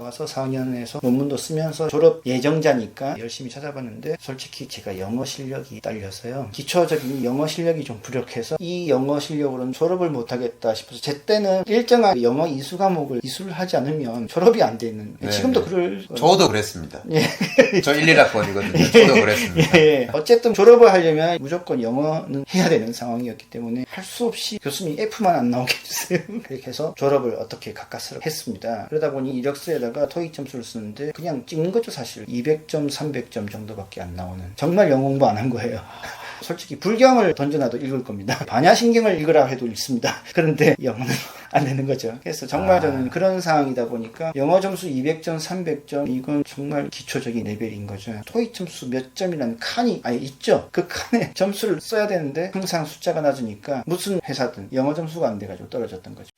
나가서 4학년에서 논문도 쓰면서 졸업 예정자니까 열심히 찾아봤는데 솔직히 제가 영어 실력이 딸려서요. 기초적인 영어 실력이 좀 부족해서 이 영어 실력으로는 졸업을 못하겠다 싶어서 제 때는 일정한 영어 이수 과목을 이수를 하지 않으면 졸업이 안 되는 네, 지금도 네. 그럴 저도 그랬습니다. 예. 저 1, 1학번이거든요. 저도 그랬습니다. 예. 어쨌든 졸업을 하려면 무조건 영어는 해야 되는 상황이었기 때문에 할 수 없이 교수님이 F만 안 나오게 해주세요. 그렇게 해서 졸업을 어떻게 가까스로 했습니다. 그러다 보니 이력서에다가 토익 점수를 쓰는데 그냥 찍는 거죠 사실. 200점, 300점 정도밖에 안 나오는. 정말 영어 공부 안 한 거예요. 솔직히 불경을 던져놔도 읽을 겁니다. 반야신경을 읽으라 해도 읽습니다. 그런데 영어는 안 되는 거죠. 그래서 정말 저는 그런 상황이다 보니까 영어 점수 200점, 300점 이건 정말 기초적인 레벨인 거죠. 토익 점수 몇 점이라는 칸이 아예 있죠. 그 칸에 점수를 써야 되는데 항상 숫자가 낮으니까 무슨 회사든 영어 점수가 안 돼가지고 떨어졌던 거죠.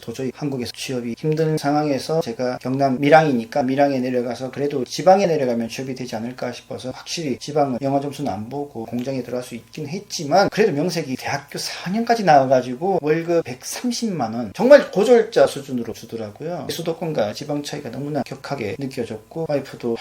도저히 한국에서 취업이 힘든 상황에서 제가 경남 밀양이니까 밀양에 내려가서 그래도 지방에 내려가면 취업이 되지 않을까 싶어서 확실히 지방은 영어 점수는 안 보고 공장에 들어갈 수 있긴 했지만 그래도 명색이 대학교 4학년까지 나와가지고 월급 130만 원 정말 고졸자 수준으로 주더라고요. 수도권과 지방 차이가 너무나 격하게 느껴졌고 와이프도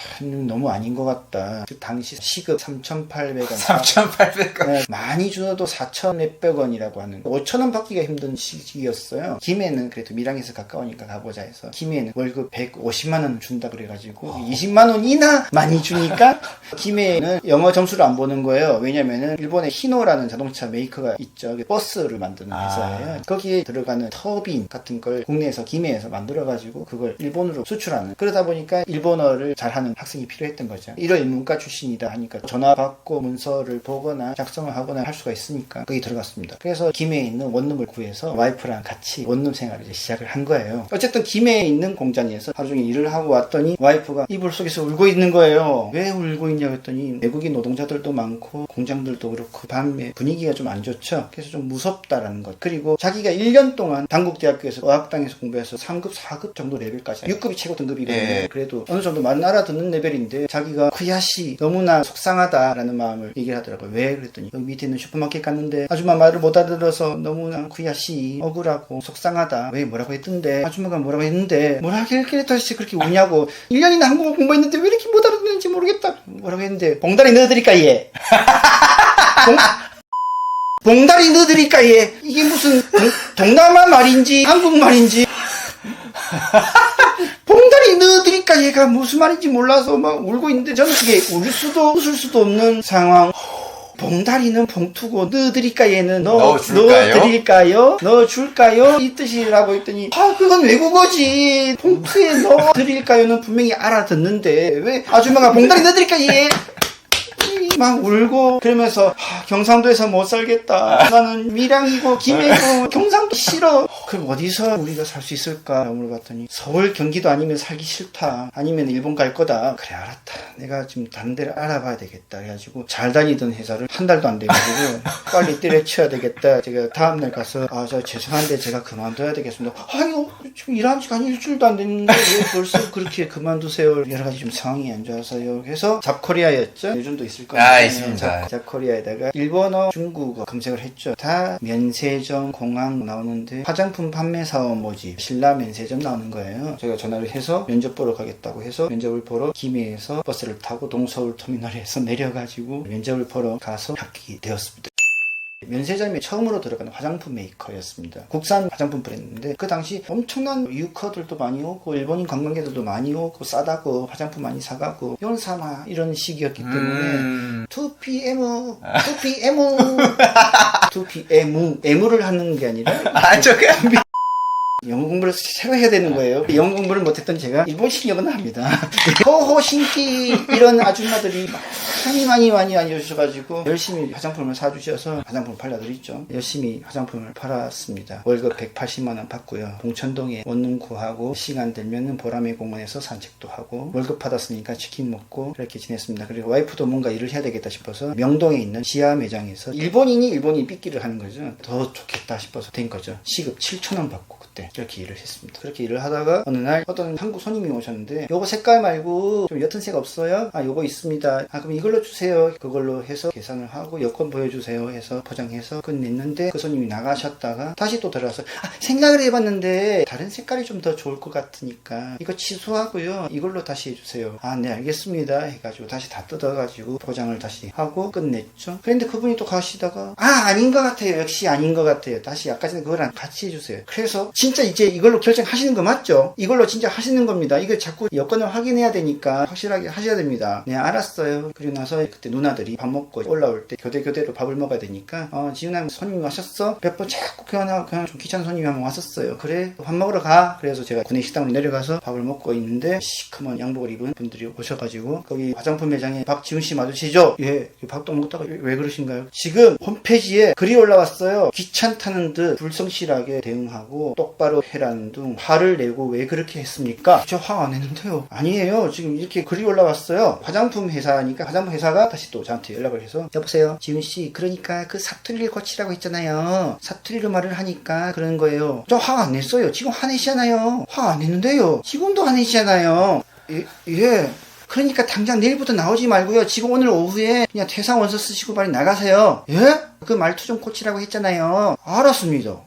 너무 아닌 것 같다. 그 당시 시급 3,800원 3,800원 네, 많이 주어도 4,000 몇백 원이라고 하는 5,000원 받기가 힘든 시기였어요. 김해는 그래도 밀양에서 가까우니까 가보자 해서 김해는 월급 150만 원 준다 그래가지고 20만 원이나 많이 주니까 김해는 영어 점수를 안 보는 거예요. 왜냐면은 일본에 히노라는 자동차 메이커가 있죠. 버스를 만드는 회사예요. 거기에 들어가는 터빈 같은 걸 국내에서 김해에서 만들어가지고 그걸 일본으로 수출하는. 그러다 보니까 일본어를 잘하는 학생이 필요했던 거죠. 일월 문과 출신이다 하니까 전화 받고 문서를 보거나 작성을 하거나 할 수가 있으니까 거기 들어갔습니다. 그래서 김해에 있는 원룸을 구해서 와이프랑 같이 원룸 생활을 이제 시작을 한 거예요. 어쨌든 김해에 있는 공장에서 하루 종일 일을 하고 왔더니 와이프가 이불 속에서 울고 있는 거예요. 왜 울고 있냐고 했더니 외국인 노동자들도 많고 공장들도 그렇고 밤에 분위기가 좀 안 좋죠. 그래서 좀 무섭다라는 것. 그리고 자기가 1년 동안 단국대학교에서 어학당에서 공부해서 3급, 4급 정도 레벨까지 6급이 최고 등급이거든요. 예. 그래도 어느 정도 말 알아듣는 레벨인데 자기가 쿠야시 너무나 속상하다라는 마음을 얘기를 하더라고요. 왜? 그랬더니 여기 밑에 있는 슈퍼마켓 갔는데 아줌마 말을 못 알아들어서 너무나 쿠야시 억울하고 속상하다. 왜 뭐라고 했던데 아줌마가 뭐라고 했는데 뭐라고 했길래 다시 그렇게 우냐고 1년이나 한국어 공부했는데 왜 이렇게 못 알아듣는지 모르겠다. 뭐라고 했는데 봉다리 넣어드릴까 얘. 봉다리 넣어드릴까 얘. 이게 무슨 동남아 말인지 한국 말인지 봉다리 넣어드릴까 얘가 무슨 말인지 몰라서 막 울고 있는데 저는 그게 울 수도 웃을 수도 없는 상황. 봉다리는 봉투고 넣어드릴까 얘는 넣어드릴까요? 넣어줄까요? 이 뜻이라고 했더니 그건 외국어지. 봉투에 넣어드릴까요는 분명히 알아듣는데 왜 아줌마가 봉다리 넣어드릴까 얘 막 울고 그러면서 경상도에서 못 살겠다. 나는 밀양이고 김해고 경상도 싫어. 그럼 어디서 우리가 살 수 있을까 물어봤더니 서울 경기도 아니면 살기 싫다. 아니면 일본 갈 거다. 그래 알았다. 내가 지금 다른 데를 알아봐야 되겠다. 그래가지고 잘 다니던 회사를 한 달도 안 돼가지고 빨리 때려쳐야 되겠다. 제가 다음날 가서 저 죄송한데 제가 그만둬야 되겠습니다. 이거 지금 일한 지가 한 일주일도 안 됐는데 왜 벌써 그렇게 그만두세요. 여러 가지 좀 상황이 안 좋아서요. 그래서 잡코리아였죠. 요즘도 있을 거예요. 있습니다. 잡코리아에다가 일본어, 중국어 검색을 했죠. 다 면세점, 공항 나오는데 화장품 판매 사업 모집, 신라 면세점 나오는 거예요. 제가 전화를 해서 면접 보러 가겠다고 해서 면접을 보러 김해에서 버스를 타고 동서울 터미널에서 내려가지고 면접을 보러 가서 합격이 되었습니다. 면세점에 처음으로 들어가는 화장품 메이커였습니다. 국산 화장품 브랜드인데 그 당시 엄청난 유커들도 많이 오고 일본인 관광객들도 많이 오고 싸다고 화장품 많이 사가고 연사마 이런 시기였기 때문에 2PM M을 하는 게 아니라 영어 공부를 새로 해야 되는 거예요. 영어 공부를 못했던 제가 일본 실력은 합니다. 호호 신기 이런 아줌마들이 많이 와주셔가지고 열심히 화장품을 사주셔서 화장품을 팔려드렸죠. 열심히 화장품을 팔았습니다. 월급 180만 원 받고요. 봉천동에 원룸 구하고 시간 되면은 보라매 공원에서 산책도 하고 월급 받았으니까 치킨 먹고 그렇게 지냈습니다. 그리고 와이프도 뭔가 일을 해야 되겠다 싶어서 명동에 있는 지하 매장에서 일본인이 삐끼를 하는 거죠. 더 좋겠다 싶어서 된 거죠. 시급 7,000원 받고 그때 이렇게 일을 했습니다. 그렇게 일을 하다가 어느 날 어떤 한국 손님이 오셨는데 요거 색깔 말고 좀 옅은 색 없어요? 아 요거 있습니다. 아 그럼 이걸로 주세요. 그걸로 해서 계산을 하고 여권 보여주세요 해서 포장해서 끝냈는데 그 손님이 나가셨다가 다시 또 들어와서 생각을 해봤는데 다른 색깔이 좀 더 좋을 것 같으니까 이거 취소하고요. 이걸로 다시 해주세요. 아 네 알겠습니다 해가지고 다시 다 뜯어가지고 포장을 다시 하고 끝냈죠. 그런데 그분이 또 가시다가 아닌 것 같아요. 역시 아닌 것 같아요. 다시 아까 전에 그거랑 같이 해주세요. 그래서 진짜 이제 이걸로 결정하시는 거 맞죠? 이걸로 진짜 하시는 겁니다. 이거 자꾸 여건을 확인해야 되니까 확실하게 하셔야 됩니다. 네 알았어요. 그리고 나서 그때 누나들이 밥 먹고 올라올 때 교대로 밥을 먹어야 되니까 지훈아 손님이 와셨어? 몇 번 자꾸 그냥 좀 귀찮은 손님이 한번 왔었어요. 그래 밥 먹으러 가. 그래서 제가 구내식당으로 내려가서 밥을 먹고 있는데 시커먼 양복을 입은 분들이 오셔가지고 거기 화장품 매장에 박지훈씨 맞으시죠? 예. 밥도 먹다가 왜 그러신가요? 지금 홈페이지에 글이 올라왔어요. 귀찮다는 듯 불성실하게 대응하고 똑바로 해라는 등 화를 내고 왜 그렇게 했습니까? 저 화 안 했는데요. 아니에요. 지금 이렇게 글이 올라왔어요. 화장품 회사니까 화장품 회사가 다시 또 저한테 연락을 해서 여보세요 지훈씨 그러니까 그 사투리를 고치라고 했잖아요. 사투리로 말을 하니까 그런 거예요. 저 화 안 냈어요. 지금 화내시잖아요. 화 안 했는데요. 지금도 화내시잖아요. 예. 그러니까 당장 내일부터 나오지 말고요. 지금 오늘 오후에 그냥 퇴사 원서 쓰시고 빨리 나가세요. 예? 그 말투 좀 고치라고 했잖아요. 알았습니다.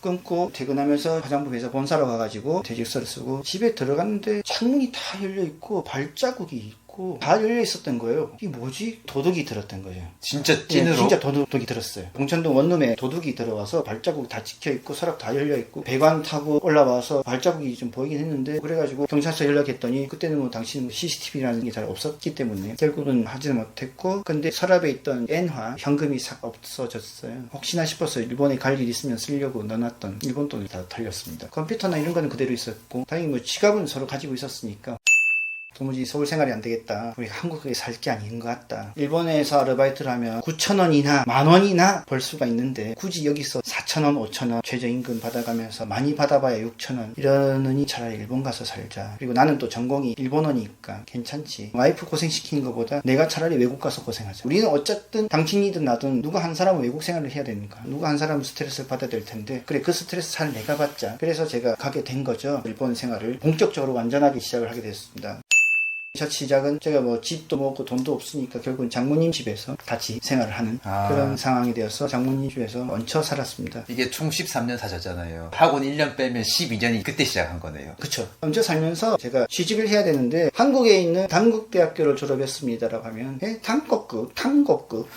끊고 퇴근하면서 화장품 회사 본사로 가가지고 퇴직서를 쓰고 집에 들어갔는데 창문이 다 열려있고 발자국이 있고 다 열려 있었던 거예요. 이게 뭐지? 도둑이 들었던 거예요. 진짜 찐으로? 네, 진짜 도둑이 들었어요. 봉천동 원룸에 도둑이 들어와서 발자국 다 찍혀있고 서랍 다 열려있고 배관 타고 올라와서 발자국이 좀 보이긴 했는데 그래가지고 경찰서 연락했더니 그때는 뭐 당신 CCTV라는 게 잘 없었기 때문에 결국은 하지는 못했고 근데 서랍에 있던 엔화 현금이 싹 없어졌어요. 혹시나 싶어서 일본에 갈 일 있으면 쓰려고 넣어놨던 일본 돈이 다 털렸습니다. 컴퓨터나 이런 거는 그대로 있었고 다행히 뭐 지갑은 서로 가지고 있었으니까 도무지 서울 생활이 안 되겠다. 우리가 한국에 살 게 아닌 것 같다. 일본에서 아르바이트를 하면 9,000원이나 10,000원이나 벌 수가 있는데 굳이 여기서 4,000원, 5,000원 최저임금 받아가면서 많이 받아봐야 6,000원 이러느니 차라리 일본 가서 살자. 그리고 나는 또 전공이 일본어니까 괜찮지. 와이프 고생시키는 것보다 내가 차라리 외국 가서 고생하자. 우리는 어쨌든 당신이든 나든 누가 한 사람은 외국 생활을 해야 되니까 누가 한 사람은 스트레스를 받아야 될 텐데 그래 그 스트레스 잘 내가 받자. 그래서 제가 가게 된 거죠. 일본 생활을 본격적으로 완전하게 시작을 하게 됐습니다. 첫 시작은 제가 뭐 집도 먹고 돈도 없으니까 결국은 장모님 집에서 같이 생활을 하는 그런 상황이 되어서 장모님 집에서 얹혀 살았습니다. 이게 총 13년 사셨잖아요. 학원 1년 빼면 12년이 그때 시작한 거네요. 그쵸. 얹혀 살면서 제가 취직을 해야 되는데 한국에 있는 단국대학교를 졸업했습니다라고 하면 단국급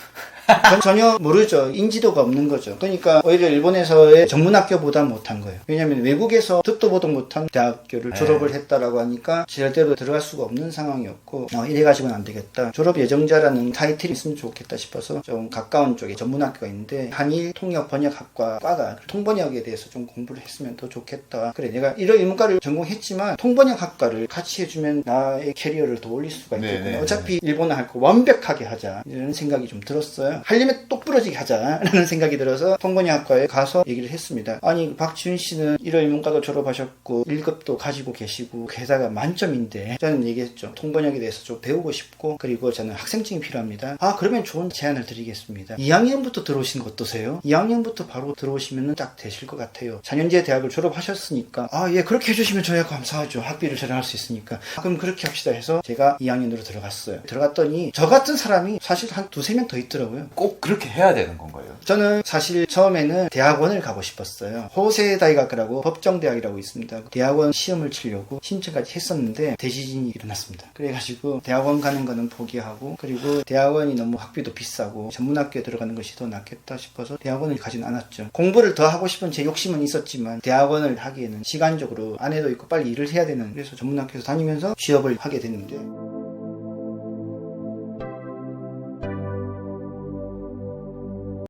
전 전혀 모르죠. 인지도가 없는 거죠. 그러니까 오히려 일본에서의 전문학교보다 못한 거예요. 왜냐하면 외국에서 듣도 보도 못한 대학교를 졸업을 했다라고 하니까 절대로 들어갈 수가 없는 상황이었고 이래가지고는 안 되겠다. 졸업 예정자라는 타이틀이 있으면 좋겠다 싶어서 좀 가까운 쪽에 전문학교가 있는데 한일 통역 번역학과 과가 통번역에 대해서 좀 공부를 했으면 더 좋겠다. 그래 내가 이런 인문과를 전공했지만 통번역학과를 같이 해주면 나의 캐리어를 더 올릴 수가 있겠구나. 어차피 일본어 할 거 완벽하게 하자 이런 생각이 좀 들었어요. 하려면 똑부러지게 하자라는 생각이 들어서 통번역학과에 가서 얘기를 했습니다. 아니 박지훈 씨는 1월 인문과도 졸업하셨고 1급도 가지고 계시고 게다가 만점인데 저는 얘기했죠. 통번역에 대해서 좀 배우고 싶고 그리고 저는 학생증이 필요합니다. 그러면 좋은 제안을 드리겠습니다. 2학년부터 들어오시는 거 어떠세요? 2학년부터 바로 들어오시면 딱 되실 것 같아요. 4년제 대학을 졸업하셨으니까 예 그렇게 해주시면 저야 감사하죠. 학비를 절약할 수 있으니까. 그럼 그렇게 합시다 해서 제가 2학년으로 들어갔어요. 들어갔더니 저 같은 사람이 사실 한 2-3명 더 있더라고요. 꼭 그렇게 해야 되는 건가요? 저는 사실 처음에는 대학원을 가고 싶었어요. 호세다이학이라고 법정대학이라고 있습니다. 대학원 시험을 치려고 신청까지 했었는데 대지진이 일어났습니다. 그래가지고 대학원 가는 거는 포기하고 그리고 대학원이 너무 학비도 비싸고 전문학교에 들어가는 것이 더 낫겠다 싶어서 대학원을 가진 않았죠. 공부를 더 하고 싶은 제 욕심은 있었지만 대학원을 하기에는 시간적으로 아내도 있고 빨리 일을 해야 되는 그래서 전문학교에서 다니면서 취업을 하게 됐는데